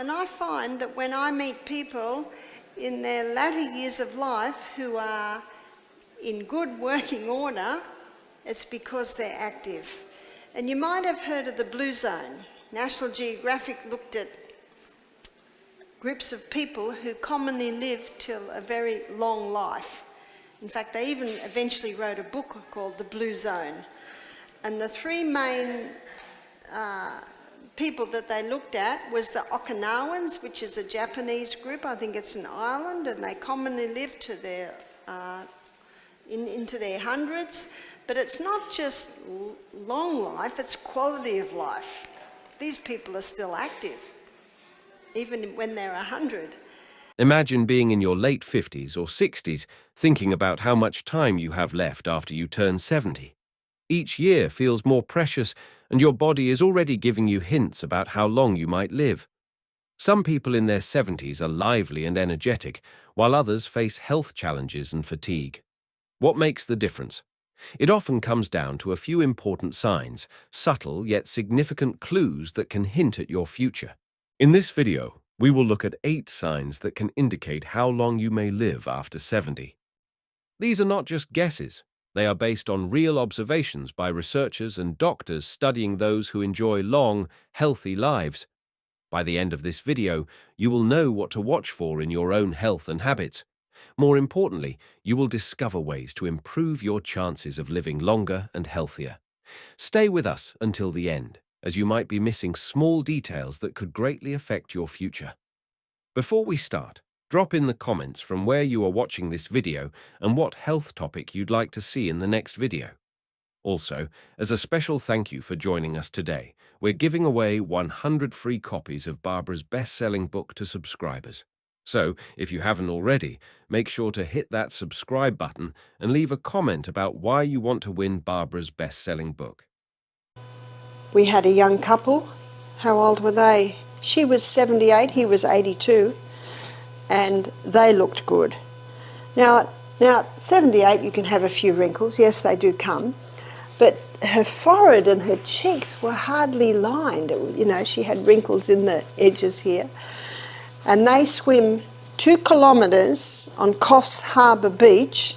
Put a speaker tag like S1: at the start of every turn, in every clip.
S1: And I find that when I meet people in their latter years of life who are in good working order, it's because they're active. And you might have heard of the Blue Zone. National Geographic looked at groups of people who commonly live till a very long life. In fact, they even eventually wrote a book called The Blue Zone. And the three main people that they looked at was the Okinawans, which is a Japanese group. I think it's an island, and they commonly live to their into their hundreds. But it's not just long life, it's quality of life. These people are still active, even when they're 100.
S2: Imagine being in your late 50s or 60s, thinking about how much time you have left after you turn 70. Each year feels more precious, and your body is already giving you hints about how long you might live. Some people in their 70s are lively and energetic, while others face health challenges and fatigue. What makes the difference? It often comes down to a few important signs, subtle yet significant clues that can hint at your future. In this video, we will look at 8 signs that can indicate how long you may live after 70. These are not just guesses. They are based on real observations by researchers and doctors studying those who enjoy long, healthy lives. By the end of this video, you will know what to watch for in your own health and habits. More importantly, you will discover ways to improve your chances of living longer and healthier. Stay with us until the end, as you might be missing small details that could greatly affect your future. Before we start, drop in the comments from where you are watching this video and what health topic you'd like to see in the next video. Also, as a special thank you for joining us today, we're giving away 100 free copies of Barbara's best-selling book to subscribers. So, if you haven't already, make sure to hit that subscribe button and leave a comment about why you want to win Barbara's best-selling book.
S1: We had a young couple. How old were they? She was 78, he was 82, and they looked good. Now, 78, you can have a few wrinkles. Yes, they do come. But her forehead and her cheeks were hardly lined. You know, she had wrinkles in the edges here. And they swim 2 kilometres on Coffs Harbour Beach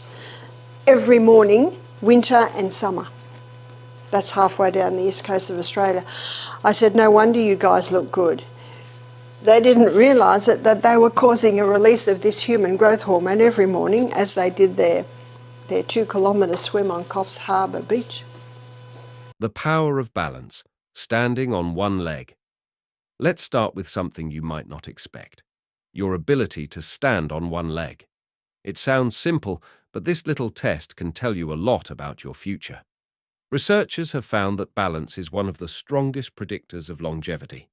S1: every morning, winter and summer. That's halfway down the east coast of Australia. I said, no wonder you guys look good. They didn't realise that they were causing a release of this human growth hormone every morning as they did their 2 kilometre swim on Coffs Harbour Beach.
S2: The power of balance, standing on one leg. Let's start with something you might not expect: your ability to stand on one leg. It sounds simple, but this little test can tell you a lot about your future. Researchers have found that balance is one of the strongest predictors of longevity.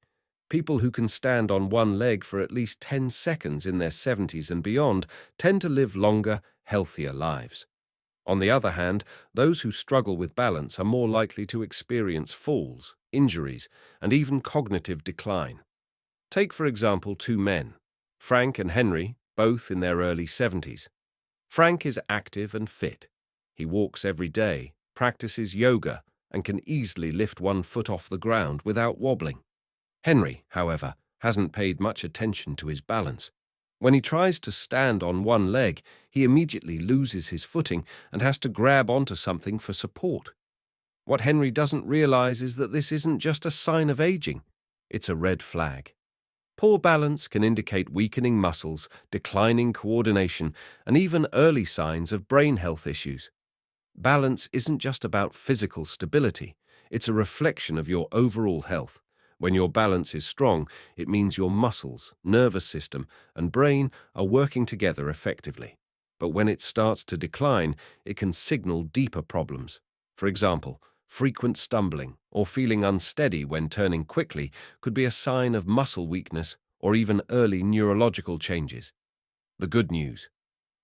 S2: People who can stand on one leg for at least 10 seconds in their 70s and beyond tend to live longer, healthier lives. On the other hand, those who struggle with balance are more likely to experience falls, injuries, and even cognitive decline. Take, for example, 2 men, Frank and Henry, both in their early 70s. Frank is active and fit. He walks every day, practices yoga, and can easily lift 1 foot off the ground without wobbling. Henry, however, hasn't paid much attention to his balance. When he tries to stand on one leg, he immediately loses his footing and has to grab onto something for support. What Henry doesn't realize is that this isn't just a sign of aging, it's a red flag. Poor balance can indicate weakening muscles, declining coordination, and even early signs of brain health issues. Balance isn't just about physical stability, it's a reflection of your overall health. When your balance is strong, it means your muscles, nervous system, and brain are working together effectively. But when it starts to decline, it can signal deeper problems. For example, frequent stumbling or feeling unsteady when turning quickly could be a sign of muscle weakness or even early neurological changes. The good news: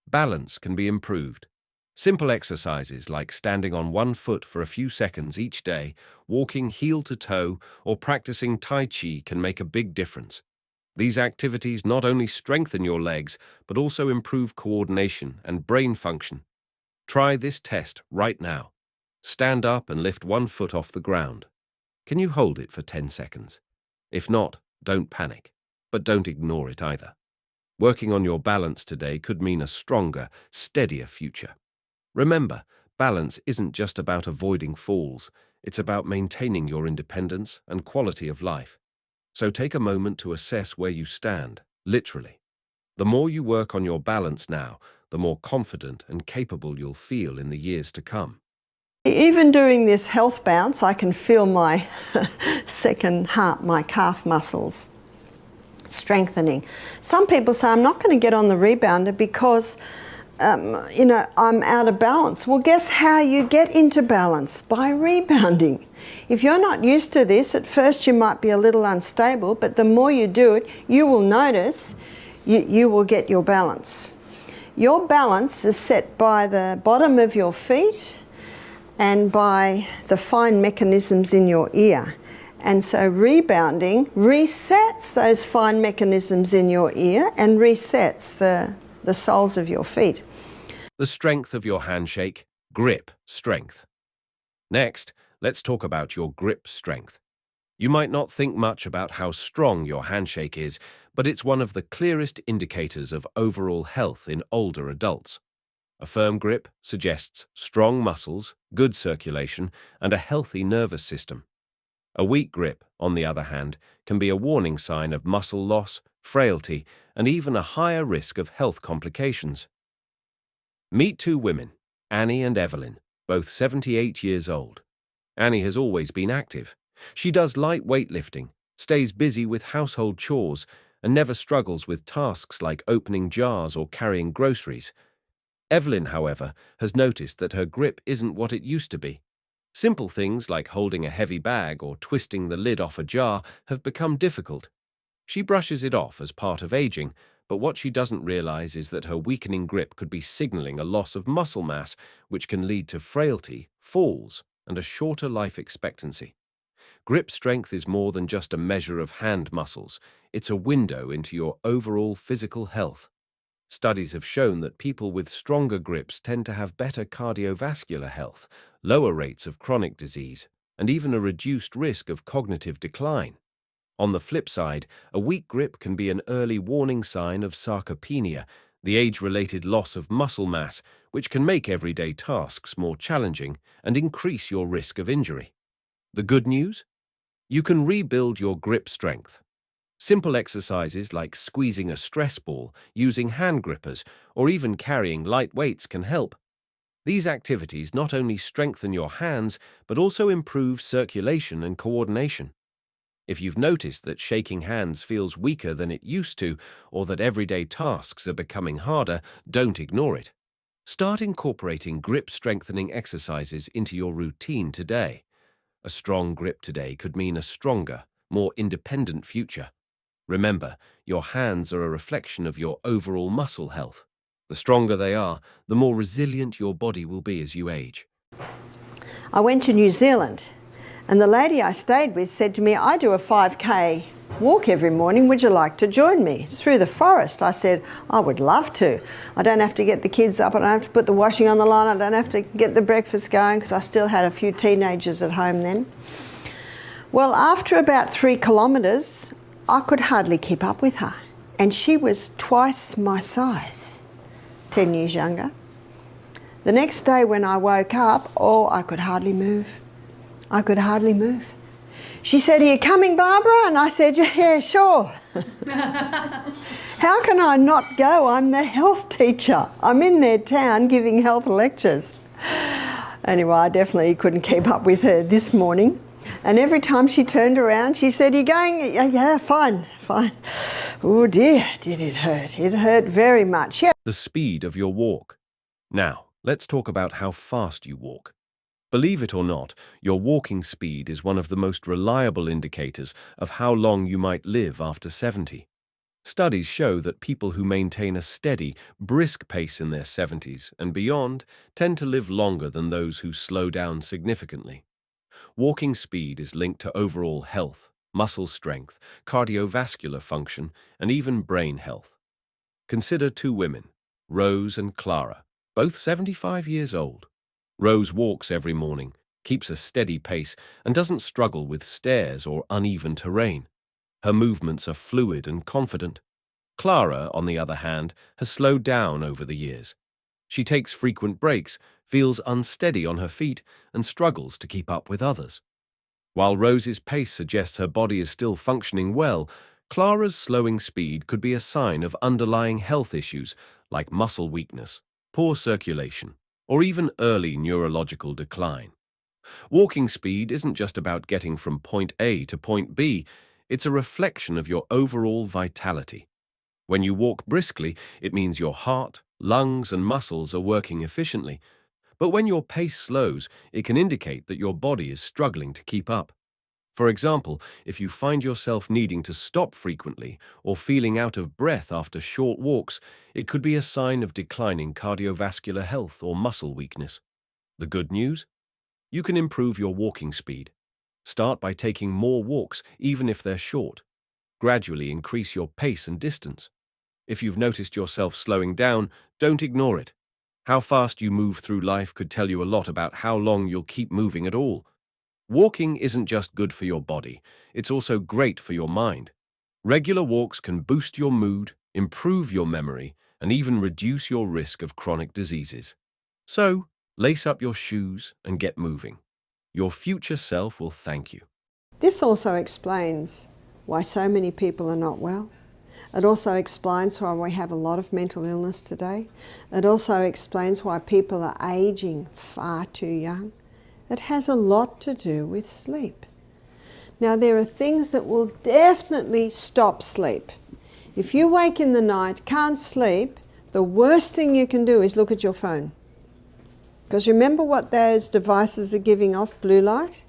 S2: balance can be improved. Simple exercises like standing on 1 foot for a few seconds each day, walking heel to toe, or practicing Tai Chi can make a big difference. These activities not only strengthen your legs, but also improve coordination and brain function. Try this test right now. Stand up and lift 1 foot off the ground. Can you hold it for 10 seconds? If not, don't panic. but don't ignore it either. Working on your balance today could mean a stronger, steadier future. Remember, balance isn't just about avoiding falls, it's about maintaining your independence and quality of life. So take a moment to assess where you stand, literally. The more you work on your balance now, the more confident and capable you'll feel in the years to come.
S1: Even doing this health bounce, I can feel my second heart, my calf muscles strengthening. Some people say, I'm not going to get on the rebounder because, I'm out of balance. Well, guess how you get into balance? By rebounding. If you're not used to this, at first you might be a little unstable, but the more you do it, you will notice you will get your balance. Your balance is set by the bottom of your feet and by the fine mechanisms in your ear. And so rebounding resets those fine mechanisms in your ear and resets the soles of your feet.
S2: The strength of your handshake, grip strength. Next, let's talk about your grip strength. You might not think much about how strong your handshake is, but it's one of the clearest indicators of overall health in older adults. A firm grip suggests strong muscles, good circulation, and a healthy nervous system. A weak grip, on the other hand, can be a warning sign of muscle loss, frailty, and even a higher risk of health complications. Meet two women, Annie and Evelyn, both 78 years old. Annie has always been active. She does light weightlifting, stays busy with household chores, and never struggles with tasks like opening jars or carrying groceries. Evelyn, however, has noticed that her grip isn't what it used to be. Simple things like holding a heavy bag or twisting the lid off a jar have become difficult. She brushes it off as part of aging, but what she doesn't realize is that her weakening grip could be signaling a loss of muscle mass, which can lead to frailty, falls, and a shorter life expectancy. Grip strength is more than just a measure of hand muscles. It's a window into your overall physical health. Studies have shown that people with stronger grips tend to have better cardiovascular health, lower rates of chronic disease, and even a reduced risk of cognitive decline. On the flip side, a weak grip can be an early warning sign of sarcopenia, the age-related loss of muscle mass, which can make everyday tasks more challenging and increase your risk of injury. The good news? You can rebuild your grip strength. Simple exercises like squeezing a stress ball, using hand grippers, or even carrying light weights can help. These activities not only strengthen your hands, but also improve circulation and coordination. If you've noticed that shaking hands feels weaker than it used to, or that everyday tasks are becoming harder, don't ignore it. Start incorporating grip-strengthening exercises into your routine today. A strong grip today could mean a stronger, more independent future. Remember, your hands are a reflection of your overall muscle health. The stronger they are, the more resilient your body will be as you age.
S1: I went to New Zealand, and the lady I stayed with said to me, I do a 5K walk every morning, would you like to join me? It's through the forest. I said, I would love to. I don't have to get the kids up, I don't have to put the washing on the line, I don't have to get the breakfast going, because I still had a few teenagers at home then. Well, after about 3 kilometres, I could hardly keep up with her. And she was twice my size, 10 years younger. The next day when I woke up, I could hardly move. I could hardly move. She said, are you coming, Barbara? And I said, yeah, sure. How can I not go? I'm the health teacher. I'm in their town giving health lectures. Anyway, I definitely couldn't keep up with her this morning. And every time she turned around, she said, you going? Yeah, fine. Oh dear, did it hurt. It hurt very much. Yeah.
S2: The speed of your walk. Now, let's talk about how fast you walk. Believe it or not, your walking speed is one of the most reliable indicators of how long you might live after 70. Studies show that people who maintain a steady, brisk pace in their 70s and beyond tend to live longer than those who slow down significantly. Walking speed is linked to overall health, muscle strength, cardiovascular function, and even brain health. Consider two women, Rose and Clara, both 75 years old. Rose walks every morning, keeps a steady pace, and doesn't struggle with stairs or uneven terrain. Her movements are fluid and confident. Clara, on the other hand, has slowed down over the years. She takes frequent breaks, feels unsteady on her feet, and struggles to keep up with others. While Rose's pace suggests her body is still functioning well, Clara's slowing speed could be a sign of underlying health issues like muscle weakness, poor circulation, or even early neurological decline. Walking speed isn't just about getting from point A to point B, it's a reflection of your overall vitality. When you walk briskly, it means your heart, lungs, and muscles are working efficiently. But when your pace slows, it can indicate that your body is struggling to keep up. For example, if you find yourself needing to stop frequently or feeling out of breath after short walks, it could be a sign of declining cardiovascular health or muscle weakness. The good news? You can improve your walking speed. Start by taking more walks, even if they're short. Gradually increase your pace and distance. If you've noticed yourself slowing down, don't ignore it. How fast you move through life could tell you a lot about how long you'll keep moving at all. Walking isn't just good for your body, it's also great for your mind. Regular walks can boost your mood, improve your memory, and even reduce your risk of chronic diseases. So, lace up your shoes and get moving. Your future self will thank you.
S1: This also explains why so many people are not well. It also explains why we have a lot of mental illness today. It also explains why people are aging far too young. It has a lot to do with sleep. Now, there are things that will definitely stop sleep. If you wake in the night, can't sleep, the worst thing you can do is look at your phone. Because remember what those devices are giving off, blue light?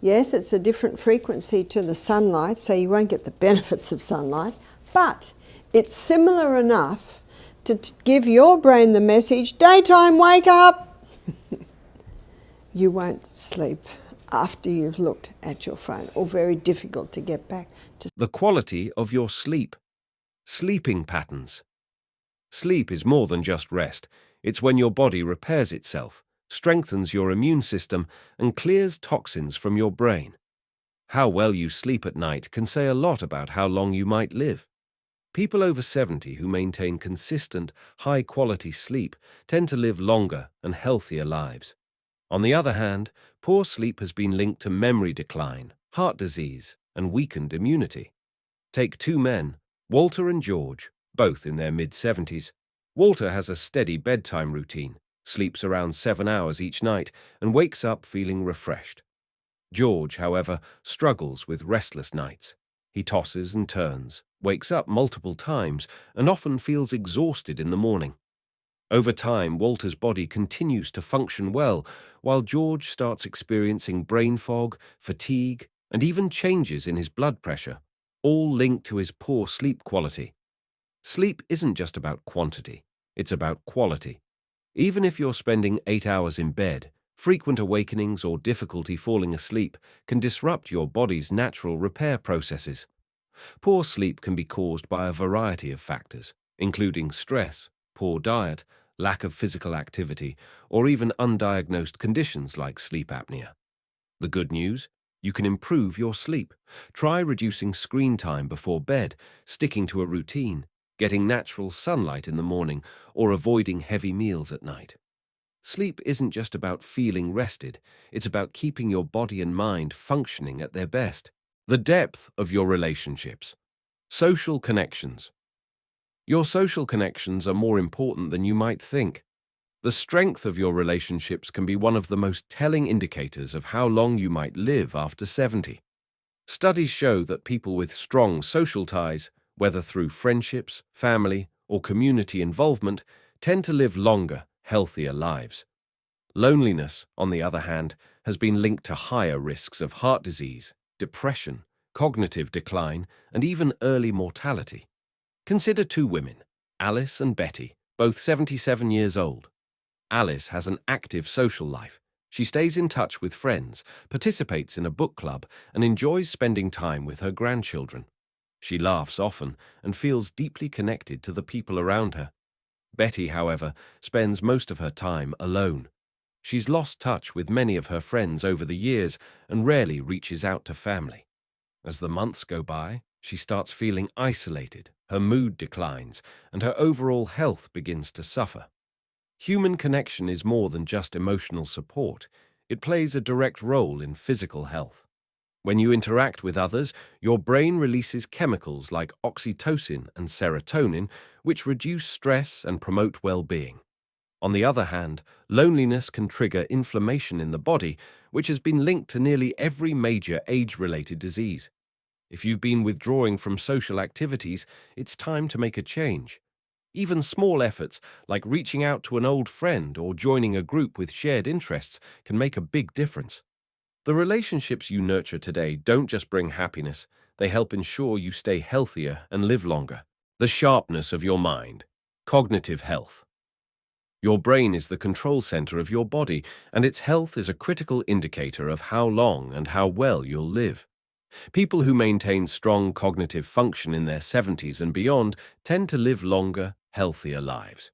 S1: Yes, it's a different frequency to the sunlight, so you won't get the benefits of sunlight, but it's similar enough to give your brain the message, daytime, wake up! You won't sleep after you've looked at your phone, or very difficult to get back to.
S2: The quality of your sleep. Sleeping patterns. Sleep is more than just rest. It's when your body repairs itself, strengthens your immune system, and clears toxins from your brain. How well you sleep at night can say a lot about how long you might live. People over 70 who maintain consistent, high-quality sleep tend to live longer and healthier lives. On the other hand, poor sleep has been linked to memory decline, heart disease, and weakened immunity. Take two men, Walter and George, both in their mid-70s. Walter has a steady bedtime routine, sleeps around 7 hours each night, and wakes up feeling refreshed. George, however, struggles with restless nights. He tosses and turns, wakes up multiple times, and often feels exhausted in the morning. Over time, Walter's body continues to function well, while George starts experiencing brain fog, fatigue, and even changes in his blood pressure, all linked to his poor sleep quality. Sleep isn't just about quantity, it's about quality. Even if you're spending 8 hours in bed, frequent awakenings or difficulty falling asleep can disrupt your body's natural repair processes. Poor sleep can be caused by a variety of factors, including stress, poor diet, lack of physical activity, or even undiagnosed conditions like sleep apnea. The good news? You can improve your sleep. Try reducing screen time before bed, sticking to a routine, getting natural sunlight in the morning, or avoiding heavy meals at night. Sleep isn't just about feeling rested, it's about keeping your body and mind functioning at their best. The depth of your relationships. Social connections. Your social connections are more important than you might think. The strength of your relationships can be one of the most telling indicators of how long you might live after 70. Studies show that people with strong social ties, whether through friendships, family, or community involvement, tend to live longer, healthier lives. Loneliness, on the other hand, has been linked to higher risks of heart disease, depression, cognitive decline, and even early mortality. Consider two women, Alice and Betty, both 77 years old. Alice has an active social life. She stays in touch with friends, participates in a book club, and enjoys spending time with her grandchildren. She laughs often and feels deeply connected to the people around her. Betty, however, spends most of her time alone. She's lost touch with many of her friends over the years and rarely reaches out to family. As the months go by, she starts feeling isolated, her mood declines, and her overall health begins to suffer. Human connection is more than just emotional support. It plays a direct role in physical health. When you interact with others, your brain releases chemicals like oxytocin and serotonin, which reduce stress and promote well-being. On the other hand, loneliness can trigger inflammation in the body, which has been linked to nearly every major age-related disease. If you've been withdrawing from social activities, it's time to make a change. Even small efforts, like reaching out to an old friend or joining a group with shared interests, can make a big difference. The relationships you nurture today don't just bring happiness, they help ensure you stay healthier and live longer. The sharpness of your mind. Cognitive health. Your brain is the control center of your body, and its health is a critical indicator of how long and how well you'll live. People who maintain strong cognitive function in their 70s and beyond tend to live longer, healthier lives.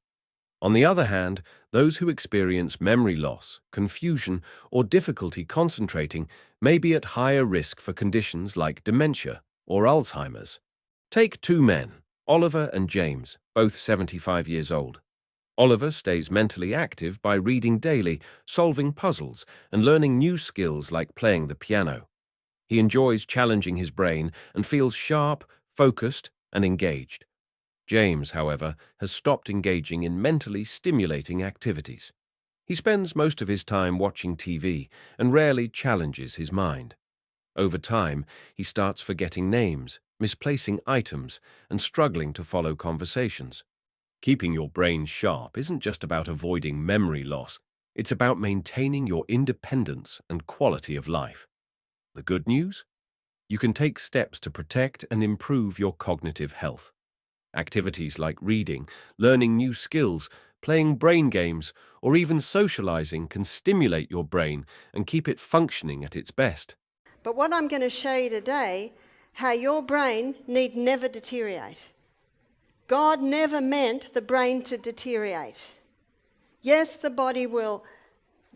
S2: On the other hand, those who experience memory loss, confusion, or difficulty concentrating may be at higher risk for conditions like dementia or Alzheimer's. Take two men, Oliver and James, both 75 years old. Oliver stays mentally active by reading daily, solving puzzles, and learning new skills like playing the piano. He enjoys challenging his brain and feels sharp, focused, and engaged. James, however, has stopped engaging in mentally stimulating activities. He spends most of his time watching TV and rarely challenges his mind. Over time, he starts forgetting names, misplacing items, and struggling to follow conversations. Keeping your brain sharp isn't just about avoiding memory loss, it's about maintaining your independence and quality of life. The good news? You can take steps to protect and improve your cognitive health. Activities like reading, learning new skills, playing brain games, or even socializing can stimulate your brain and keep it functioning at its best.
S1: But what I'm going to show you today, how your brain need never deteriorate. God never meant the brain to deteriorate. Yes, the body will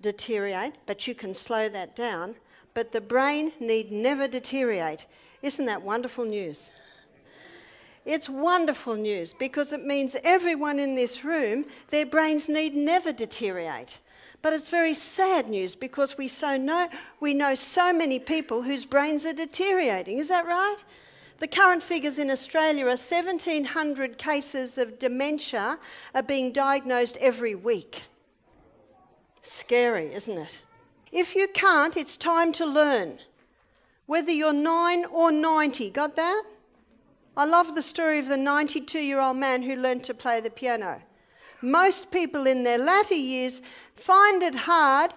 S1: deteriorate, but you can slow that down. But the brain need never deteriorate. Isn't that wonderful news? It's wonderful news because it means everyone in this room, their brains need never deteriorate. But it's very sad news because we know so many people whose brains are deteriorating. Is that right? The current figures in Australia are 1,700 cases of dementia are being diagnosed every week. Scary, isn't it? If you can't, it's time to learn. Whether you're 9 or 90, got that? I love the story of the 92-year-old man who learned to play the piano. Most people in their latter years find it hard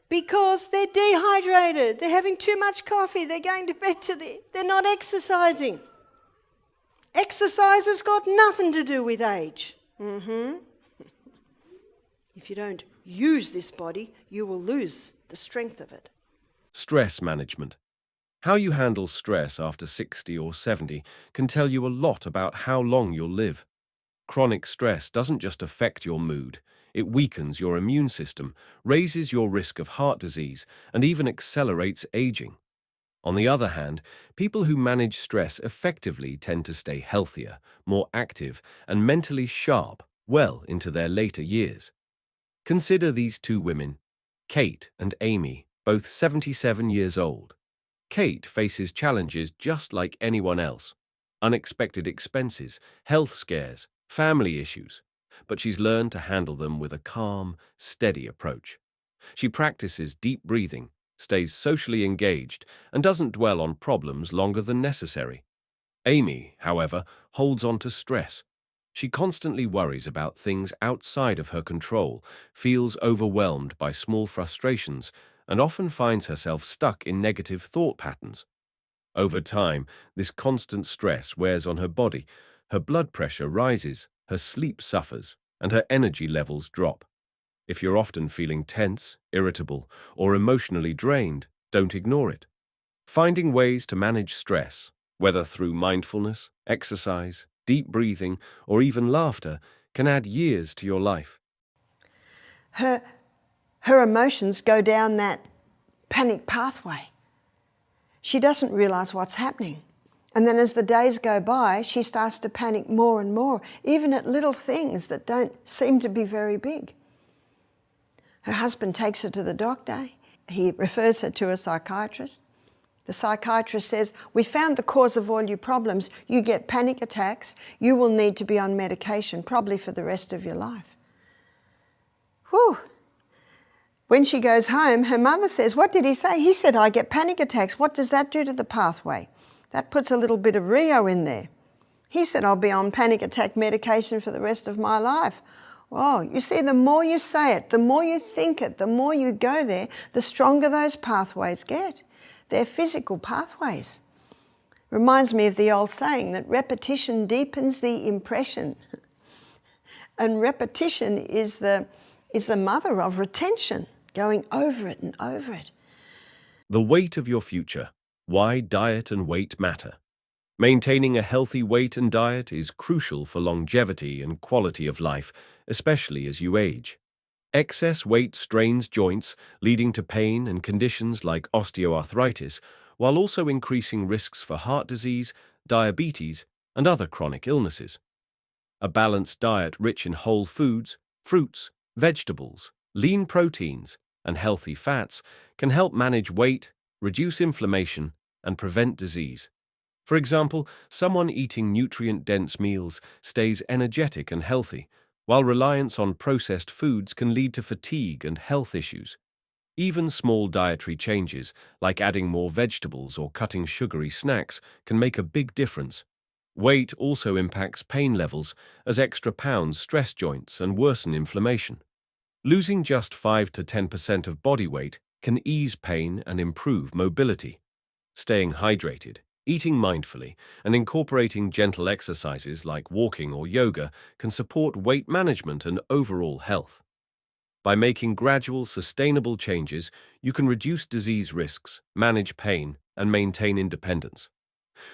S1: because they're dehydrated, they're having too much coffee, they're going to bed they're not exercising. Exercise has got nothing to do with age. If you don't use this body, you will lose the strength of it.
S2: Stress management. How you handle stress after 60 or 70 can tell you a lot about how long you'll live. Chronic stress doesn't just affect your mood, it weakens your immune system, raises your risk of heart disease, and even accelerates aging. On the other hand, people who manage stress effectively tend to stay healthier, more active, and mentally sharp well into their later years. Consider these two women, Kate and Amy, both 77 years old. Kate faces challenges just like anyone else. Unexpected expenses, health scares, family issues. But she's learned to handle them with a calm, steady approach. She practices deep breathing, stays socially engaged, and doesn't dwell on problems longer than necessary. Amy, however, holds on to stress. She constantly worries about things outside of her control, feels overwhelmed by small frustrations, and often finds herself stuck in negative thought patterns. Over time, this constant stress wears on her body. Her blood pressure rises, her sleep suffers, and her energy levels drop. If you're often feeling tense, irritable, or emotionally drained, don't ignore it. Finding ways to manage stress, whether through mindfulness, exercise, deep breathing, or even laughter, can add years to your life.
S1: Her emotions go down that panic pathway. she doesn't realise what's happening. And then as the days go by, she starts to panic more and more, even at little things that don't seem to be very big. Her husband takes her to the doctor. He refers her to a psychiatrist. The psychiatrist says, "We found the cause of all your problems. You get panic attacks. You will need to be on medication, probably for the rest of your life." Whew. When she goes home, her mother says, "What did he say?" "He said, I get panic attacks. What does that do to the pathway?" That puts a little bit of Rio in there. "He said, I'll be on panic attack medication for the rest of my life." Oh, you see, the more you say it, the more you think it, the more you go there, the stronger those pathways get. They're physical pathways. Reminds me of the old saying that repetition deepens the impression. And repetition is the mother of retention, going over it and over it.
S2: The weight of your future. Why diet and weight matter. Maintaining a healthy weight and diet is crucial for longevity and quality of life, especially as you age. Excess weight strains joints, leading to pain and conditions like osteoarthritis, while also increasing risks for heart disease, diabetes, and other chronic illnesses. A balanced diet rich in whole foods, fruits, vegetables, lean proteins, and healthy fats can help manage weight, reduce inflammation, and prevent disease. For example, someone eating nutrient-dense meals stays energetic and healthy, while reliance on processed foods can lead to fatigue and health issues. Even small dietary changes, like adding more vegetables or cutting sugary snacks, can make a big difference. Weight also impacts pain levels, as extra pounds stress joints and worsen inflammation. Losing just 5 to 10% of body weight can ease pain and improve mobility. Staying hydrated, eating mindfully, and incorporating gentle exercises like walking or yoga can support weight management and overall health. By making gradual, sustainable changes, you can reduce disease risks, manage pain, and maintain independence.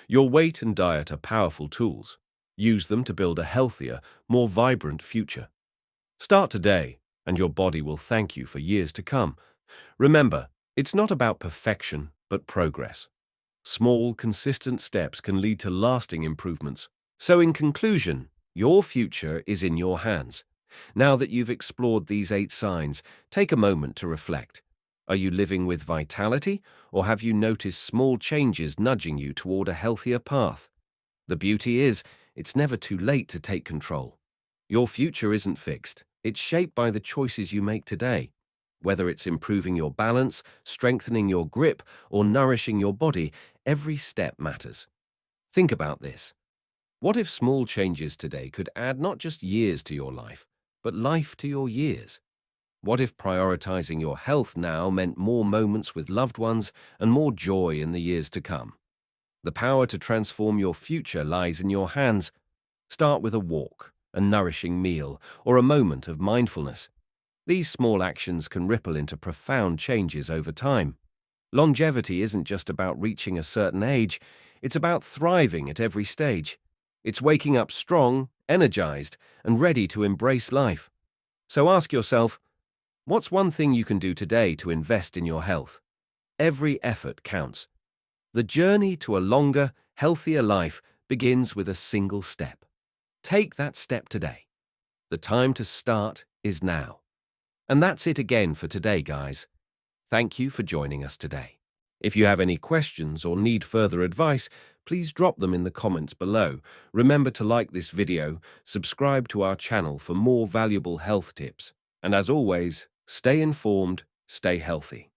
S2: Your weight and diet are powerful tools. Use them to build a healthier, more vibrant future. Start today, and your body will thank you for years to come. Remember, it's not about perfection, but progress. Small, consistent steps can lead to lasting improvements. So in conclusion, your future is in your hands. Now that you've explored these 8 signs, take a moment to reflect. Are you living with vitality, or have you noticed small changes nudging you toward a healthier path? The beauty is, it's never too late to take control. Your future isn't fixed. It's shaped by the choices you make today. Whether it's improving your balance, strengthening your grip, or nourishing your body, every step matters. Think about this. What if small changes today could add not just years to your life, but life to your years? What if prioritizing your health now meant more moments with loved ones and more joy in the years to come? The power to transform your future lies in your hands. Start with a walk, a nourishing meal, or a moment of mindfulness. These small actions can ripple into profound changes over time. Longevity isn't just about reaching a certain age, it's about thriving at every stage. It's waking up strong, energized, and ready to embrace life. So ask yourself, what's one thing you can do today to invest in your health? Every effort counts. The journey to a longer, healthier life begins with a single step. Take that step today. The time to start is now. And that's it again for today, guys. Thank you for joining us today. If you have any questions or need further advice, please drop them in the comments below. Remember to like this video, subscribe to our channel for more valuable health tips, and as always, stay informed, stay healthy.